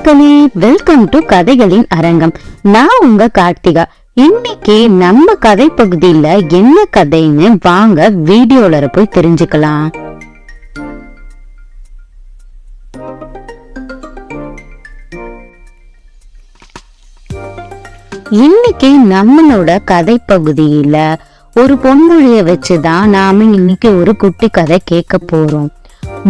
மக்களே, welcome to கதைகளின் அரங்கம். நான் உங்க கார்த்திகா. இன்னைக்கு நம்ம கதை பகுதியில என்ன கதைன்னு வாங்க வீடியோல போய் தெரிஞ்சுக்கலாம். இன்னைக்கு நம்மளோட கதை பகுதியில ஒரு பொன்மொழிய வச்சுதான் நாம இன்னைக்கு ஒரு குட்டி கதை கேட்க போறோம்.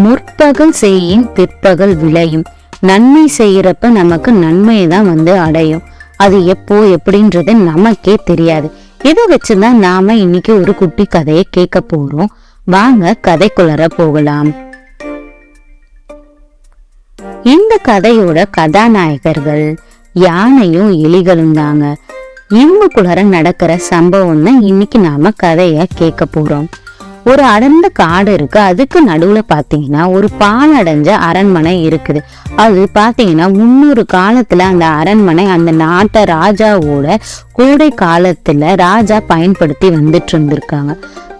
முற்பகல் செய்யின் பிற்பகல் விளையும். நன்மை செய்யறப்ப நமக்கு நன்மையை தான் அடையும். அது எப்போ எப்படின்றது நமக்கே தெரியாது. இதை வச்சுதான் நாம இன்னைக்கு ஒரு குட்டி கதையை கேட்க போறோம். வாங்க கதைக்குள்ளர போகலாம். இந்த கதையோட கதாநாயகர்கள் யானையும் எலிகளும் தாங்க. இவங்களுக்குள்ளார நடக்கிற சம்பவம் தான் இன்னைக்கு நாம கதைய கேட்க போறோம். ஒரு அடர்ந்த காடு இருக்கு. அதுக்கு நடுவுல பாத்தீங்கன்னா ஒரு பாழடைஞ்ச அரண்மனை இருக்குது. அது பாத்தீங்கன்னா 300 காலத்துல அந்த அரண்மனை அந்த நாட்டை ராஜாவோட கோடை காலத்துல ராஜா பயன்படுத்தி வந்துட்டு இருந்திருக்காங்க.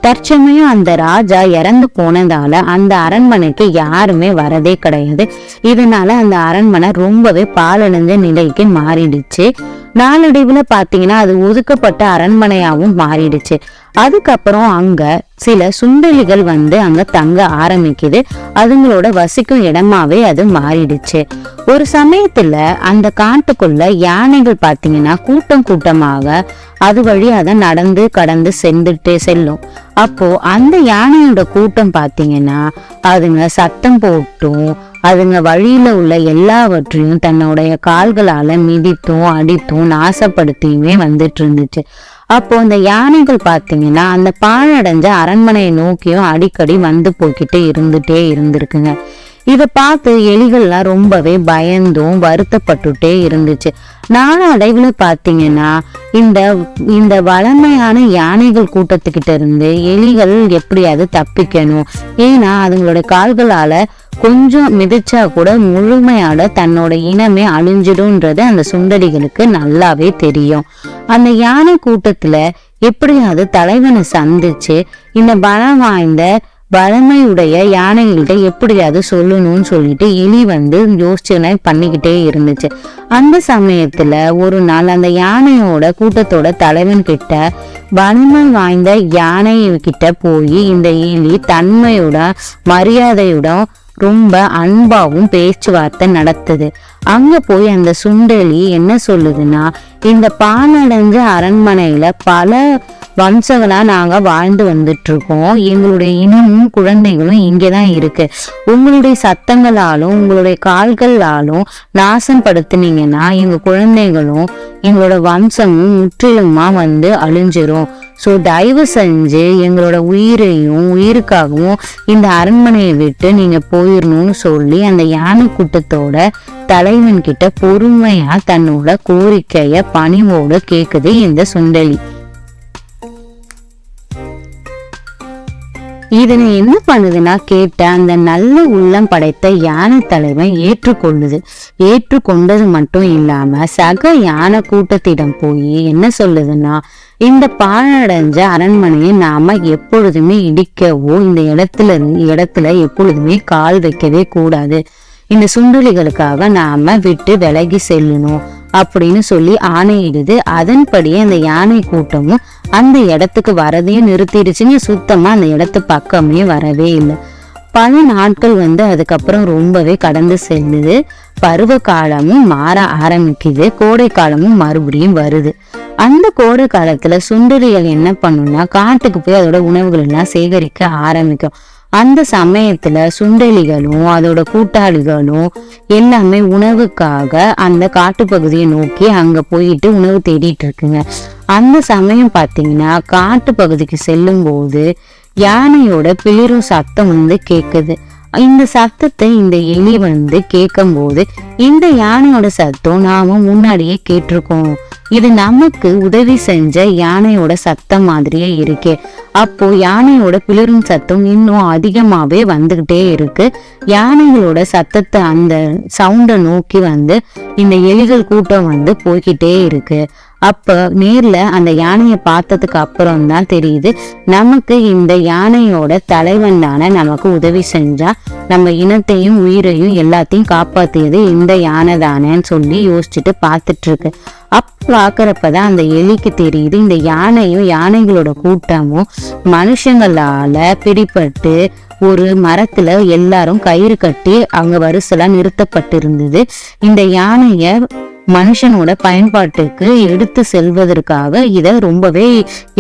தற்சமயம் அந்த ராஜா இறந்து போனதால அந்த அரண்மனைக்கு யாருமே வரதே கிடையாது. இதனால அந்த அரண்மனை ரொம்பவே பாழடைஞ்ச நிலைக்கு மாறிடுச்சு. நாளடைவுல பாத்தீங்கன்னா அது ஒதுக்கப்பட்ட அரண்மனையாவும் மாறிடுச்சு. அதுக்கப்புறம் அங்க சில சுண்டலிகள் அங்க தங்க ஆரம்பிக்குது. அதுங்களோட வசிக்கும் இடமாவே அது மாறிடுச்சு. ஒரு சமயத்துல அந்த காட்டுக்குள்ள யானைகள் பாத்தீங்கன்னா கூட்டம் கூட்டமாக அது வழியாக நடந்து கடந்து செல்லும். அப்போ அந்த யானையோட கூட்டம் பாத்தீங்கன்னா அதுங்க சத்தம் போட்டும் அதுங்க வழியில உள்ள எல்லாவற்றையும் தன்னுடைய கால்களால மிதித்தும் அடித்தும் நாசப்படுத்தியுமே வந்துட்டு இருந்துச்சு. அப்போ அந்த யானைகள் பாத்தீங்கன்னா அந்த பாழடைஞ்ச அரண்மனையை நோக்கியும் அடிக்கடி வந்து போய்கிட்டே இருந்திருக்குங்க. இதை பார்த்து எலிகள்லாம் ரொம்பவே பயந்தும் வருத்தப்பட்டுட்டே இருந்துச்சு. நாளடைவுல பாத்தீங்கன்னா இந்த வளமையான யானைகள் கூட்டத்துக்கிட்ட இருந்து எலிகள் எப்படியாவது தப்பிக்கணும். ஏன்னா அதுங்களோட கால்களால கொஞ்சம் மிதிச்சா கூட முழுமையோட தன்னோட இனமே அழிஞ்சிடும்ன்றது அந்த சுண்டலிகளுக்கு நல்லாவே தெரியும். அந்த யானை கூட்டத்துல எப்படியாவது தலைவனை சந்திச்சு இந்த பலம் வாய்ந்த வளமையுடைய யானைகள்கிட்ட எப்படியாவது சொல்லணும்னு சொல்லிட்டு எலி யோசனை பண்ணிக்கிட்டே இருந்துச்சு. அந்த சமயத்துல ஒரு நாள் அந்த யானையோட கூட்டத்தோட தலைவன் கிட்ட வலிமை வாய்ந்த யானை கிட்ட போய் இந்த எலி தன்மையோட மரியாதையோட ரொம்ப அன்பாவும் பேச்சுவார்த்தை நடத்துது. அங்க போய் அந்த சுண்டலி என்ன சொல்லுதுன்னா, இந்த பாழடைஞ்ச அரண்மனையில பல வம்சங்களா நாங்க வாழ்ந்து வந்துட்டு இருக்கோம். எங்களுடைய இனமும் குழந்தைகளும் இங்கேதான் இருக்கு. உங்களுடைய சத்தங்களாலும் உங்களுடைய கால்களாலும் நாசம் படுத்துனீங்கன்னா எங்க குழந்தைகளும் எங்களோட வம்சமும் முற்றிலுமா அழிஞ்சிரும். ஸோ தயவு செஞ்சு எங்களோட உயிருக்காகவும் இந்த அரண்மனையை விட்டு நீங்க போயிடணும்னு சொல்லி அந்த யானை கூட்டத்தோட தலைவன் கிட்ட பொறுமையா தன்னோட கோரிக்கைய பணிவோடு கேக்குது இந்த சுண்டலி. இதனை என்ன பண்ணுதுன்னா கேட்ட அந்த நல்ல உள்ளம் படைத்த யானை தலைவன் ஏற்றுக்கொண்டது மட்டும் இல்லாம சக யானை கூட்டத்திடம் போய் என்ன சொல்லுதுன்னா, இந்த பாழடைஞ்ச அரண்மனையை நாம எப்பொழுதுமே இடிக்கவோ இந்த இடத்துல எப்பொழுதுமே கால் வைக்கவே கூடாது. இந்த சுண்டலிகளுக்காக நாம விட்டு விலகி செல்லணும் அப்படின்னு சொல்லி ஆணையிடுது. அதன்படியே அந்த யானை கூட்டமும் அந்த இடத்துக்கு வரதையும் நிறுத்திடுச்சுங்க. சுத்தமா அந்த இடத்து பக்கமே வரவே இல்லை. பல நாட்கள் அதுக்கப்புறம் ரொம்பவே கடந்து செல்லுது. பருவ காலமும் மாற ஆரம்பிக்குது. கோடை காலமும் மறுபடியும் வருது. அந்த கோடை காலத்துல சுண்டலிகள் என்ன பண்ணும்னா காட்டுக்கு போய் அதோட உணவுகள் எல்லாம் சேகரிக்க ஆரம்பிக்கும். அந்த சமயத்துல சுண்டலிகளும் அதோட கூட்டாளிகளும் எல்லாமே உணவுக்காக அந்த காட்டுப்பகுதியை நோக்கி அங்க போயிட்டு உணவு தேடிட்டு இருக்குங்க. அந்த சமயம் பாத்தீங்கன்னா காட்டு பகுதிக்கு செல்லும் போது யானையோட பிளிரும் சத்தம் கேக்குது. இந்த சத்தத்தை இந்த எலி கேட்கும் போது, இந்த யானையோட சத்தம் நாம முன்னாடியே கேட்டிருக்கோம். இது நமக்கு உதவி செஞ்ச யானையோட சத்தம் மாதிரியே இருக்கு. அப்போ யானையோட பிளரும் சத்தம் இன்னும் அதிகமாவே வந்துகிட்டே இருக்கு. யானைகளோட சத்தத்தை அந்த சவுண்டை நோக்கி இந்த எலிகள் கூட்டம் போய்கிட்டே இருக்கு. அப்ப நேர்ல அந்த யானையை பார்த்ததுக்கு அப்புறம் தான் தெரியுது, நமக்கு இந்த யானையோட தலைவன் தானே நமக்கு உதவி செஞ்சா, நம்ம இனத்தையும் உயிரையும் எல்லாத்தையும் காப்பாத்தியது இந்த யானை தானேன்னு சொல்லி யோசிச்சுட்டு பார்த்துட்டு இருக்கு. பாக்குறப்பதான் அந்த எலிக்கு தெரியுது, இந்த யானையும் யானைகளோட கூட்டமும் மனுஷங்களால பிடிபட்டு ஒரு மரத்துல எல்லாரும் கயிறு கட்டி அங்க வரிசலா நிறுத்தப்பட்டு இருந்தது. இந்த யானைய மனுஷனோட பயன்பாட்டுக்கு எடுத்து செல்வதற்காக இத ரொம்பவே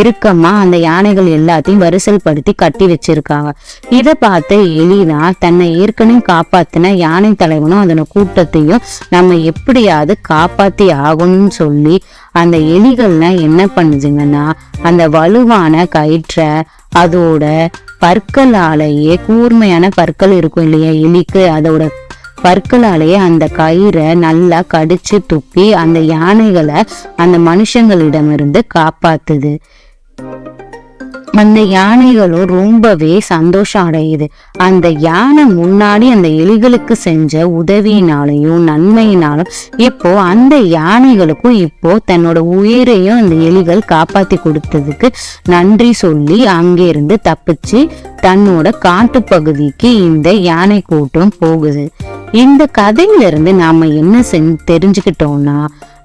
இறுக்கமா அந்த யானைகள் எல்லாத்தையும் வரிசல் படுத்தி கட்டி வச்சிருக்காங்க. இத பார்த்த எலிதான் தன்னை ஏற்கனவே காப்பாத்தின யானை தலைவனும் அதன கூட்டத்தையும் நம்ம எப்படியாவது காப்பாத்தி ஆகணும்னு சொல்லி அந்த எலிகள்லாம் என்ன பண்ணுதுங்கன்னா, அந்த வலுவான கயிற்றை அதோட பற்களாலேயே, கூர்மையான பற்கள் இருக்கும் இல்லையா எலிக்கு, அதோட பற்களாலேயே அந்த கயிறை நல்லா கடிச்சு துப்பி அந்த யானைகளை அந்த மனுஷங்களிடமிருந்து காப்பாத்துது. அந்த யானைகளும் ரொம்பவே சந்தோஷம் அடையுது. அந்த யானை முன்னாடி அந்த எலிகளுக்கு செஞ்ச உதவியினாலையும் நன்மையினாலும் இப்போ அந்த யானைகளுக்கும் இப்போ தன்னோட உயிரையும் அந்த எலிகள் காப்பாத்தி கொடுத்ததுக்கு நன்றி சொல்லி அங்கிருந்து தப்பிச்சு தன்னோட காட்டு பகுதிக்கு இந்த யானை கூட்டம் போகுது. இந்த கதையிலிருந்து நாம என்ன தெரிஞ்சுக்கிட்டோம்னா,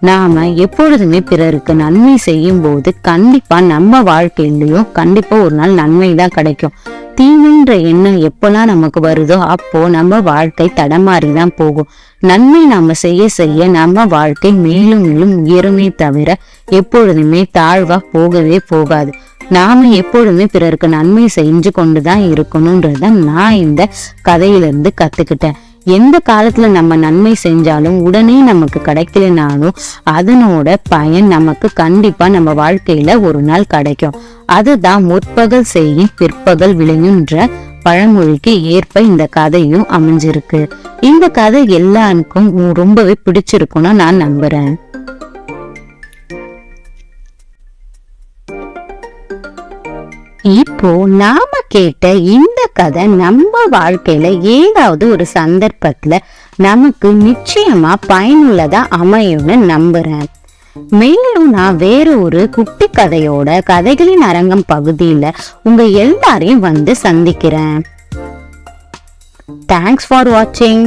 நாம எப்பொழுதுமே பிறருக்கு நன்மை செய்யும் போது கண்டிப்பா நம்ம வாழ்க்கையிலயும் கண்டிப்பா ஒரு நாள் நன்மை தான் கிடைக்கும். தீங்குன்ற எண்ணம் எப்பெல்லாம் நமக்கு வருதோ அப்போ நம்ம வாழ்க்கை தடமாறிதான் போகும். நன்மை நாம செய்ய செய்ய நம்ம வாழ்க்கை மேலும் மேலும் உயருமே தவிர எப்பொழுதுமே தாழ்வா போகவே போகாது. நாம எப்பொழுதுமே பிறருக்கு நன்மை செஞ்சு கொண்டுதான் இருக்கணும்ன்றத நான் இந்த கதையிலிருந்து கத்துக்கிட்டேன். எந்த காலத்துல நம்ம நன்மை செஞ்சாலும் உடனே நமக்கு கிடைக்கலனாலும் அதனோட பயன் நமக்கு கண்டிப்பா நம்ம வாழ்க்கையில ஒரு நாள் கிடைக்கும். அதுதான் முற்பகல் செய்யும் பிற்பகல் விளையுன்ற பழமொழிக்கு ஏற்ப இந்த கதையும் அமைஞ்சிருக்கு. இந்த கதை எல்லாருக்கும் ரொம்பவே பிடிச்சிருக்கும்னு நான் நம்புறேன். இப்போ நாம கேட்ட இந்த கதை நம்ம வாழ்க்கையில ஏதாவது ஒரு சந்தர்ப்பத்துல நமக்கு நிச்சயமா பயனுள்ளதா அமையும்னு நம்புறேன். மேலும் நான் வேற ஒரு குட்டி கதையோட கதைகளின் அரங்கம் பகுதியில உங்க எல்லாரையும் சந்திக்கிறேன். தேங்க்ஸ் ஃபார் வாட்சிங்.